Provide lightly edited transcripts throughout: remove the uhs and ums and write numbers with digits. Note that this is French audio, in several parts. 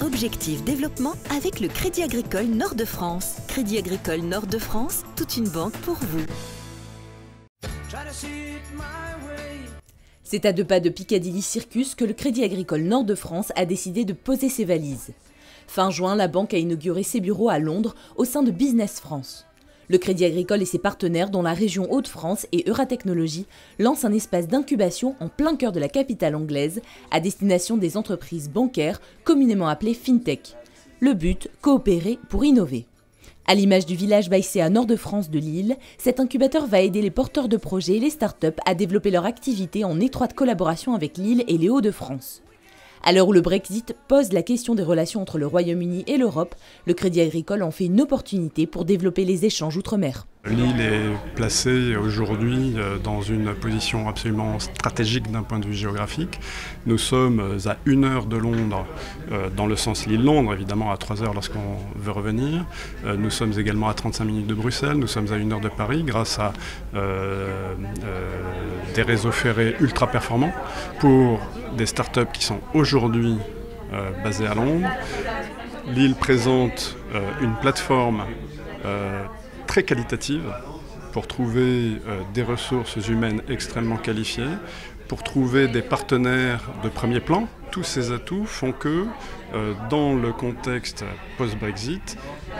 Objectif Développement avec le Crédit Agricole Nord-de-France. Crédit Agricole Nord-de-France, toute une banque pour vous. C'est à 2 pas de Piccadilly Circus que le Crédit Agricole Nord-de-France a décidé de poser ses valises. Fin juin, la banque a inauguré ses bureaux à Londres au sein de Business France. Le Crédit Agricole et ses partenaires, dont la région Hauts-de-France et Euratechnologies, lancent un espace d'incubation en plein cœur de la capitale anglaise à destination des entreprises bancaires, communément appelées FinTech. Le but, coopérer pour innover. À l'image du village Baïséa Nord-de-France de Lille, cet incubateur va aider les porteurs de projets et les startups à développer leur activité en étroite collaboration avec Lille et les Hauts-de-France. À l'heure où le Brexit pose la question des relations entre le Royaume-Uni et l'Europe, le Crédit Agricole en fait une opportunité pour développer les échanges outre-mer. Lille est placée aujourd'hui dans une position absolument stratégique d'un point de vue géographique. Nous sommes à 1 heure de Londres, dans le sens Lille-Londres, évidemment à 3 heures lorsqu'on veut revenir. Nous sommes également à 35 minutes de Bruxelles, nous sommes à 1 heure de Paris grâce à des réseaux ferrés ultra performants pour des startups qui sont aujourd'hui basées à Londres. Lille présente une plateforme très qualitative pour trouver des ressources humaines extrêmement qualifiées, pour trouver des partenaires de premier plan. Tous ces atouts font que, dans le contexte post-Brexit,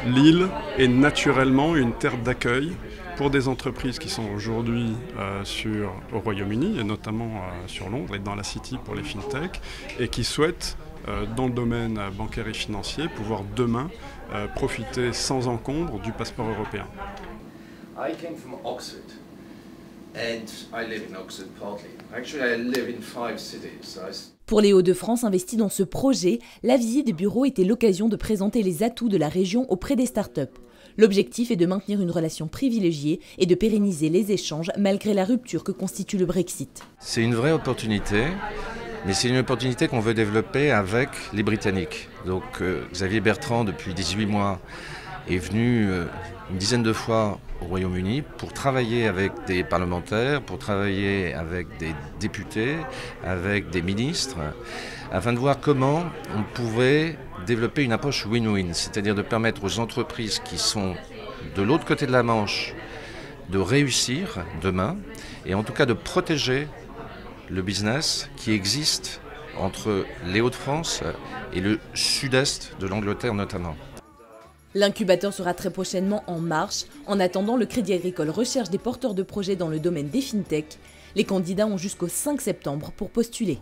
Lille est naturellement une terre d'accueil pour des entreprises qui sont aujourd'hui au Royaume-Uni, et notamment sur Londres et dans la City pour les FinTech, et qui souhaitent, dans le domaine bancaire et financier, pouvoir demain profiter sans encombre du passeport européen. I came from Oxford and I live in Oxford partly. Actually, I live in 5 cities. Pour les Hauts-de-France investis dans ce projet, la visite des bureaux était l'occasion de présenter les atouts de la région auprès des startups. L'objectif est de maintenir une relation privilégiée et de pérenniser les échanges malgré la rupture que constitue le Brexit. C'est une vraie opportunité. Mais c'est une opportunité qu'on veut développer avec les Britanniques. Donc Xavier Bertrand, depuis 18 mois, est venu une dizaine de fois au Royaume-Uni pour travailler avec des parlementaires, pour travailler avec des députés, avec des ministres, afin de voir comment on pouvait développer une approche win-win, c'est-à-dire de permettre aux entreprises qui sont de l'autre côté de la Manche de réussir demain, et en tout cas de protéger le business qui existe entre les Hauts-de-France et le sud-est de l'Angleterre notamment. L'incubateur sera très prochainement en marche. En attendant, le Crédit Agricole recherche des porteurs de projets dans le domaine des FinTech. Les candidats ont jusqu'au 5 septembre pour postuler.